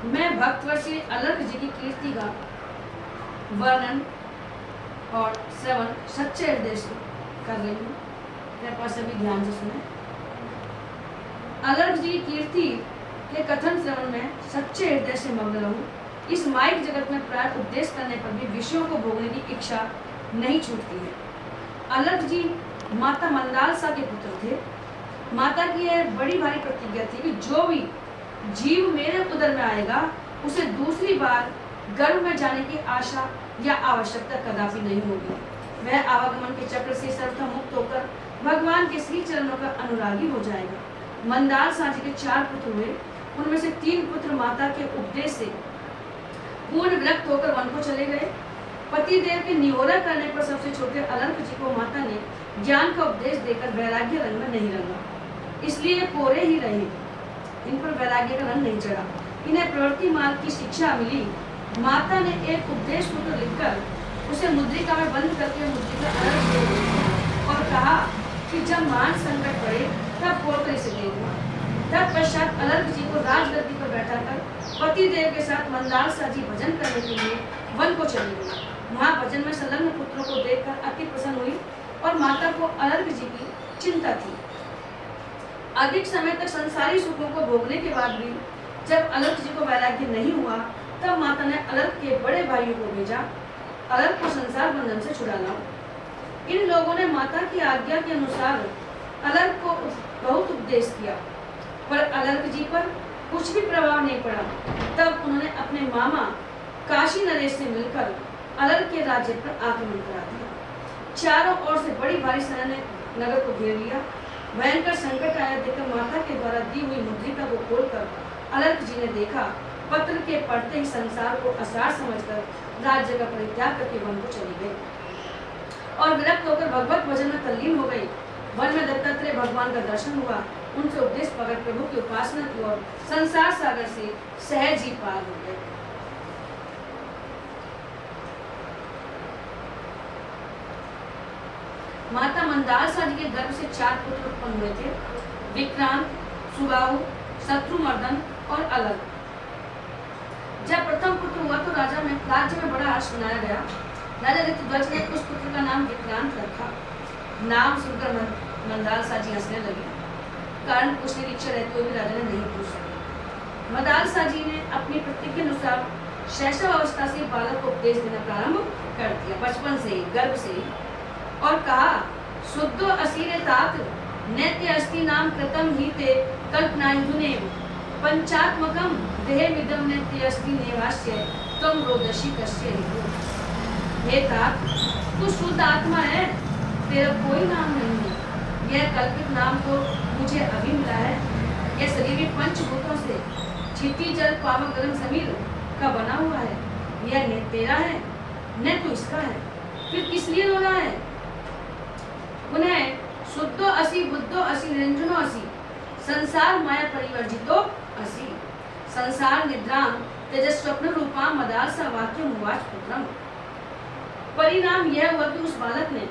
मैं भक्तवर से अलर्क जी की कीर्ति का वर्णन और श्रवण सच्चे हृदय से कर रही हूँ। कृपया सभी ध्यान से सुने। अलर्क जी की कीर्ति के कथन श्रवण में सच्चे हृदय से मग्न रहूं। इस माइक जगत में प्राय उपदेश करने पर भी विषयों को भोगने की इच्छा नहीं छूटती है। अलर्क जी माता मंदालसा के पुत्र थे। माता की यह बड़ी भारी प्रतिज्ञा थी कि जो भी जीव मेरे उदर में आएगा उसे दूसरी बार गर्भ में जाने की आशा या आवश्यकता कदापि नहीं होगी। वह आवागमन के चक्र से सर्वथा मुक्त होकर भगवान के श्री चरणों का अनुरागी हो जाएगा। मंदालसा जी के 4 पुत्र हुए। उनमें से 3 पुत्र माता के उपदेश से पूर्ण विरक्त होकर वन को चले गए। पतिदेव के निहोरा करने पर सबसे छोटे अलर्क जी को माता ने ज्ञान का उपदेश देकर वैराग्य रंग में नहीं रंगा, इसलिए ये कोरे ही रहे। इन पर वैराग्य का रंग नहीं चढ़ा। इन्हें प्रवृत्ति मार्ग की शिक्षा मिली। माता ने एक उपदेश सूत्र लिखकर उसे मुद्रिका में बंद करके मुद्रिका अलर्क दे दी और कहा कि जब मान संकट पड़े तब खोलकर इसे दे दूंगा। तत्पश्चात अलर्क जी को राजगद्दी पर बैठाकर पतिदेव के साथ मंदालसा जी भजन करने के लिए वन को चली गई। वहाँ भजन में संलग्न पुत्रों को देखकर अति प्रसन्न हुई और माता को अलर्क जी की चिंता थी। अधिक समय तक संसारी सुखों को भोगने के बाद भी जब अलर्क जी को वैराग्य नहीं हुआ, तब माता ने अलर्क के बड़े भाइयों को भेजा, अलर्क को संसार बंधन से छुड़ा लाओ। इन लोगों ने माता की आज्ञा के अनुसार अलर्क को बहुत उपदेश किया, पर अलर्क जी पर कुछ भी प्रभाव नहीं पड़ा। तब उन्होंने अपने मामा काशी नरेश से मिलकर अलर्क के राज्य पर आक्रमण करा दिया। चारों ओर से बड़ी भारी सेना ने नगर को घेर लिया। भयंकर संकट आया देखकर माता के द्वारा दी हुई मुद्रिका को खोलकर अलर्क जी ने देखा। पत्र के पढ़ते ही संसार को असार समझकर राज्य का परित्याग करके वन को चली गई और विरक्त होकर भगवत भजन में तल्लीन हो गई। वन में दत्तात्रेय भगवान का दर्शन हुआ। उनसे उपदेश पाकर प्रभु की उपासना की और संसार सागर से सहज ही पार हो गए। माता मंदालसा जी के गर्भ से 4 पुत्र उत्पन्न हुए थे, विक्रांत, सुबाहु, शत्रुमर्दन और अलर्क। जब प्रथम पुत्र हुआ तो राज्य में बड़ा हर्ष मनाया गया। राजा ऋतुध्वज ने उस पुत्र का नाम विक्रांत रखा। नाम सुनकर मंदालसा जी हंसने लगे। कारण पूछने की इच्छा रहते हुए भी राजा ने नहीं पूछ सके। मंदालसा जी ने अपनी प्रतिज्ञा अनुसार शैशव अवस्था से बालक को उपदेश देना प्रारंभ कर दिया, बचपन से ही, गर्भ से ही, और कहा, शुद्धो असीरे तात नैत्य अस्ति नाम कृतम ही ते कल्पनायुने पंचात्मकम देहमिदम नैत्य अस्ति नेवास्य त्वं रोदसी कस्य हेतु। हे तात, तू शुद्ध आत्मा है, तेरा कोई नाम नहीं है। यह कल्पित नाम तो मुझे अभी मिला है। यह शरीर 5 भूतों से क्षिति जल पावक गगन समीर का बना हुआ है। यह न तेरा है न तो इसका है, फिर किस लिए रोना है? उन्हें शुद्धो असि बुद्धो असि निरंजनो असि संसार माया परिवर्जितो असि संसार निद्राम तेजस स्वप्न रूपा मदालसा वाक्यम उवाच पुत्रम। परिणाम यह हुआ कि उस बालक ने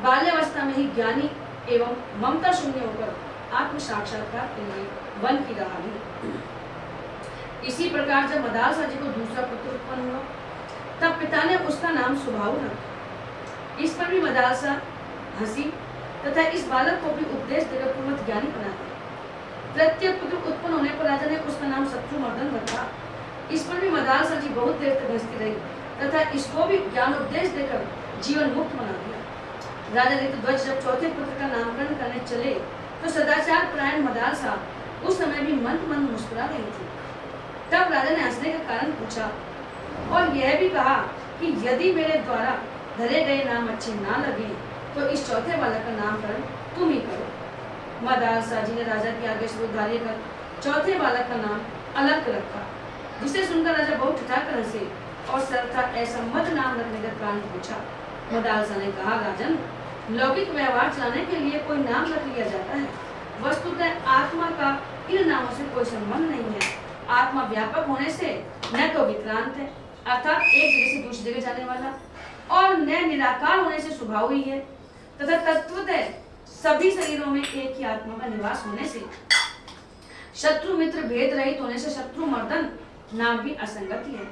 बाल्यावस्था में ही ज्ञानी एवं ममता शून्य होकर आत्म साक्षात्कार के लिए वन की राह ली। इसी प्रकार जब मदालसा जी को दूसरा पुत्र उत्पन्न हुआ, तब पिता ने उसका नाम सुबाहु रखा। इस पर भी मदालसा हंसी तथा इस बालक को भी उपदेश देकर पूर्वत ज्ञानी बना दिया। तृतीय पुत्र उत्पन्न होने पर राजा ने उसका नाम शत्रुमर्दन रखा। इस पर भी मदालसा जी बहुत देर तक हंसती रही तथा इसको भी ज्ञान उपदेश देकर जीवन मुक्त बना दिया। राजा ऋतुध्वज जब चौथे पुत्र का नामकरण करने चले तो सदाचार परायण मदालसा उस समय भी मंद मंद मुस्कुरा रही थी। तब राजा ने हंसने का कारण पूछा और यह भी कहा कि यदि मेरे द्वारा धरे गए नाम अच्छे ना लगे तो इस चौथे बालक का नामकरण तुम ही करो। मदालसा जी ने राजा की आज्ञा से उद्धार्य कर चौथे बालक का नाम अलर्क रखा, जिसे सुनकर राजा बहुत ठिठाकर हंसे और सर्वथा असम्मत नाम रखने का कारण पूछा। मदालसा ने कहा, राजन, लौकिक व्यवहार चलाने के लिए कोई नाम रख लिया जाता है। वस्तुतः आत्मा का इन नामों से कोई संबंध नहीं है। आत्मा व्यापक होने से न तो विक्रांत है अर्थात एक जगह से दूसरी जगह जाने वाला, और न निराकार होने से स्वभाव ही है, तथा तत्वतः सभी शरीरों में एक ही आत्मा का निवास होने से, शत्रु मित्र भेद रहित होने से शत्रु मर्दन नाम भी असंगति है।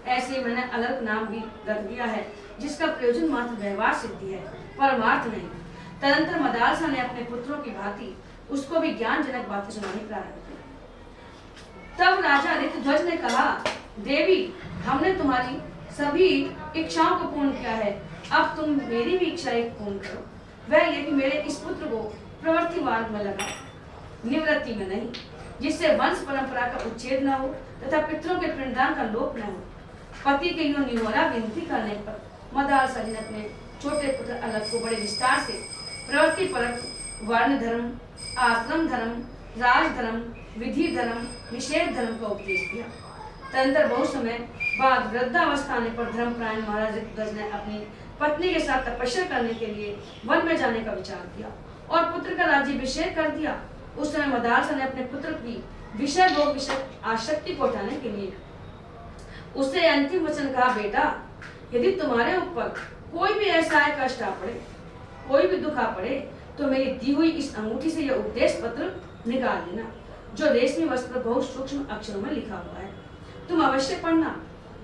ऐसे ही मैंने अलग नाम भी रख दिया है, जिसका प्रयोजन मात्र व्यवहार सिद्धि है, परमार्थ नहीं। तदंतर मदालसा ने अपने पुत्रों की भांति उसको भी ज्ञानजनक बातें सुनानी प्रारंभ की। तब राजा ऋतध्वज ने कहा, देवी, हमने तुम्हारी सभी इच्छाओं को पूर्ण किया है, अब तुम मेरी भी इच्छा एक पूर्ण करो। वह ये कि मेरे इस पुत्र को प्रवृत्ति मार्ग में लगा, निवृत्ति में नहीं, जिससे वंश परंपरा का उच्छेद न हो तथा पितरों के पिंडदान का लोप न हो। पति के यूं निहोरा विनती करने पर मदालसा ने अपने छोटे पुत्र अलग को बड़े विस्तार से प्रवृत्ति परक वर्ण धर्म, आश्रम धर्म, राज धर्म, विधि धर्म, निषेध धर्म का उपदेश दिया। तदंतर बहुत समय बाद वृद्धावस्था आने पर धर्मपरायण महाराज ऋतध्वज ने अपनी पत्नी के साथ तपस्या करने के लिए वन में जाने का विचार किया और पुत्र का राज्याभिषेक कर दिया। उस समय मदालसा ने अपने पुत्र की विषय भोग विषय आसक्ति को हटाने के लिए उससे अंतिम वचन कहा, बेटा, यदि तुम्हारे ऊपर कोई भी ऐसा कष्ट आ पड़े, कोई भी दुख आ पड़े, तो मेरी दी हुई इस अंगूठी से यह उपदेश पत्र निकाल लेना, जो रेशमी वस्त्र पर बहुत सूक्ष्म अक्षरों में लिखा हुआ है। तुम अवश्य पढ़ना।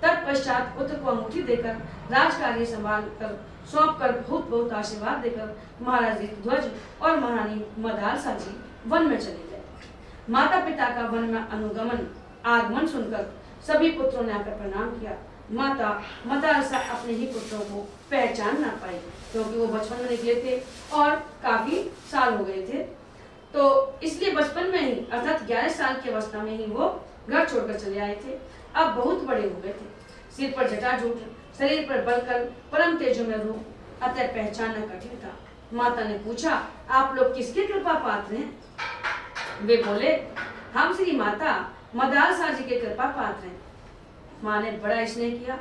तत्पश्चात पुत्र को अंगूठी देकर राजकार्य संभाल कर सौंप कर बहुत बहुत आशीर्वाद देकर महाराज ऋतध्वज और महारानी मदालसा जी वन में चले गए। माता पिता का वन में अनुगमन आगमन सुनकर सभी पुत्रों ने आकर प्रणाम किया। माता मदालसा अपने ही पुत्रों को पहचान ना पाई, क्योंकि वो बचपन में निकले थे और काफी साल हो गए थे, तो इसलिए बचपन में ही अर्थात 11 साल की अवस्था में ही वो घर छोड़कर चले आए थे। अब बहुत बड़े हो गए थे, सिर पर जटाजूट, शरीर पर बलकर, परम तेजो में रूप, अतः पहचानना कठिन था। माता ने पूछा, आप लोग किसकी कृपा पात्र हैं? वे बोले, हम श्री माता मदालसा जी के कृपा पात्र हैं। माँ ने बड़ा स्नेह किया।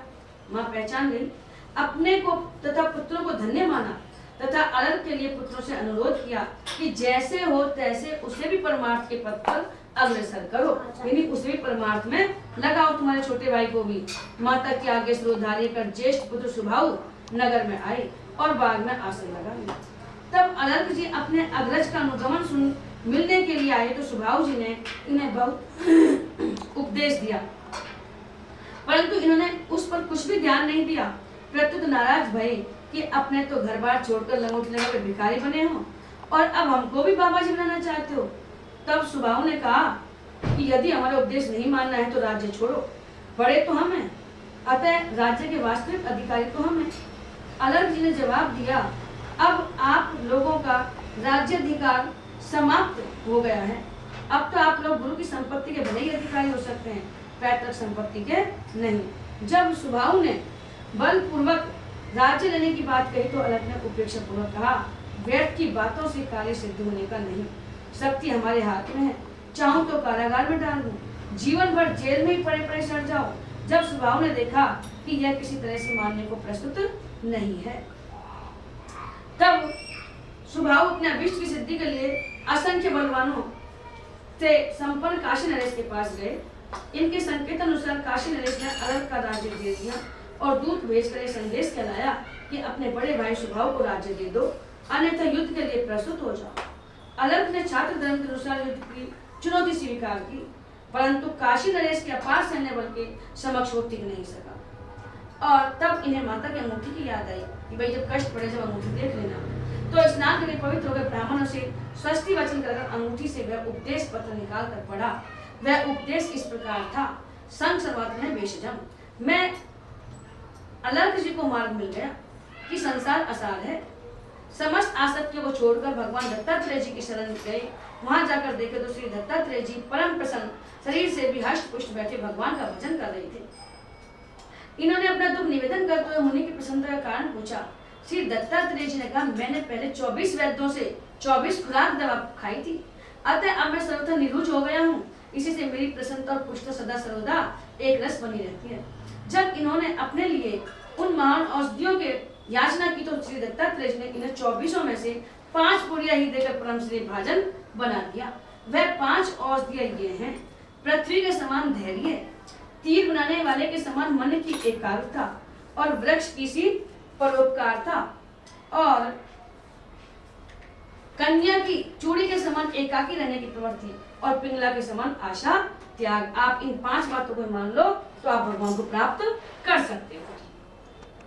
माँ पहचान गई, अपने को तथा पुत्रों को धन्य माना तथा अलग के लिए पुत्रों से अनुरोध किया कि जैसे हो तैसे उसे भी परमार्थ के पद पर अग्रसर करो, यानी उसे भी परमार्थ में लगाओ, तुम्हारे छोटे भाई को भी। माता के आगे सिरोधार्य कर ज्येष्ठ पुत्र सुबाहु नगर में आए और बाग में आसन लगा लिया। तब अलग जी अपने अग्रज का अनुगमन सुन मिलने के लिए आए तो सुबाहु जी ने इन्हें बहुत उपदेश दिया, परंतु इन्होंने उस पर कुछ भी ध्यान नहीं दिया। प्रत्युत नाराज भये कि अपने तो घर बार छोड़कर लंगोटी लगा भिखारी बने हो और अब हमको भी बाबा जी बनाना चाहते हो। तब सुबाहु ने कहा कि यदि हमारा उपदेश नहीं मानना है तो राज्य छोड़ो, बड़े तो हम हैं, अतः राज्य के वास्तविक अधिकारी तो हम हैं। अलग जी ने जवाब दिया, अब आप लोगों का राज्याधिकार समाप्त हो गया है, अब तो आप लोग गुरु की संपत्ति के भले ही अधिकारी हो सकते हैं, पैतृक संपत्ति के नहीं। जब सुबाहु ने बलपूर्वक राज्य लेने की बात कही तो अलग ने उपेक्षा पूर्वक कहा, व्यर्थ की बातों से कार्य सिद्ध होने का नहीं, शक्ति हमारे हाथ में है, चाहूं तो कारागार में डाल दूं, जीवन भर जेल में ही पड़े पड़े सड़ जाओ। जब सुबाहु ने देखा कि यह किसी तरह से मानने को प्रस्तुत नहीं है, तब सुबाहु अपने अभीष्ट की सिद्धि के लिए असंख्य बलवानों से संपन्न काशी नरेश के पास गए। इनके संकेत अनुसार काशी नरेश ने अलग का राज्य दे दिया और दूत भेजकर संदेश कहलाया कि अपने बड़े भाई सुबाहु को राज्य दे दो, अन्यथा युद्ध के लिए प्रस्तुत हो जाओ। अलग ने छात्र धर्म के अनुसार युद्ध की चुनौती स्वीकार की, परंतु काशी नरेश के अपार सैन्य बल के समक्ष वो टिक नहीं सका। और तब इन्हें माता की अंगूठी की याद आई कि भाई जब कष्ट पड़े जब अंगूठी देख लेना। तो स्नान करके पवित्र होकर ब्राह्मणों से स्वस्ति वचन कर अंगूठी से वह उपदेश पत्र निकाल कर पढ़ा। वह उपदेश इस प्रकार था, संग सर्वात्म में बेशजम, मैं अलग जी को मार्ग मिल गया कि संसार असार है, समस्त आसक्तियों को छोड़कर भगवान दत्तात्रेय जी की शरण गए। वहां जाकर देखे तो श्री दत्तात्रेय जी परम प्रसन्न शरीर से भी हष्ट पुष्ट बैठे भगवान का भजन कर रहे थे। इन्होंने अपना दुख निवेदन करते हुए मुनि की प्रसन्नता का कारण पूछा। श्री दत्तात्रेय जी ने कहा, मैंने पहले 24 वैद्यों से 24 खुराक दवा खाई थी, अतः अब मैं सर्वथा निरुज हो गया हूँ। इसी से मेरी प्रसन्नता और पुष्टता सदा सर्वदा एक रस बनी रहती है। जब इन्होंने अपने लिए उन महान औषधियों के याचना की तो श्री दत्तात्रेय जी ने इन्हें 24 में से 5 पुड़िया ही देकर परम श्री भाजन बना दिया। वह 5 औषधियां ये हैं, पृथ्वी के समान धैर्य, तीर बनाने वाले के समान मन की एकाग्रता और वृक्ष की सी परोपकारता और कन्या की चूड़ी के समान एकाकी रहने की प्रवृत्ति और पिंगला के समान आशा त्याग। आप इन 5 बातों को मान लो तो आप भगवान को प्राप्त कर सकते हो।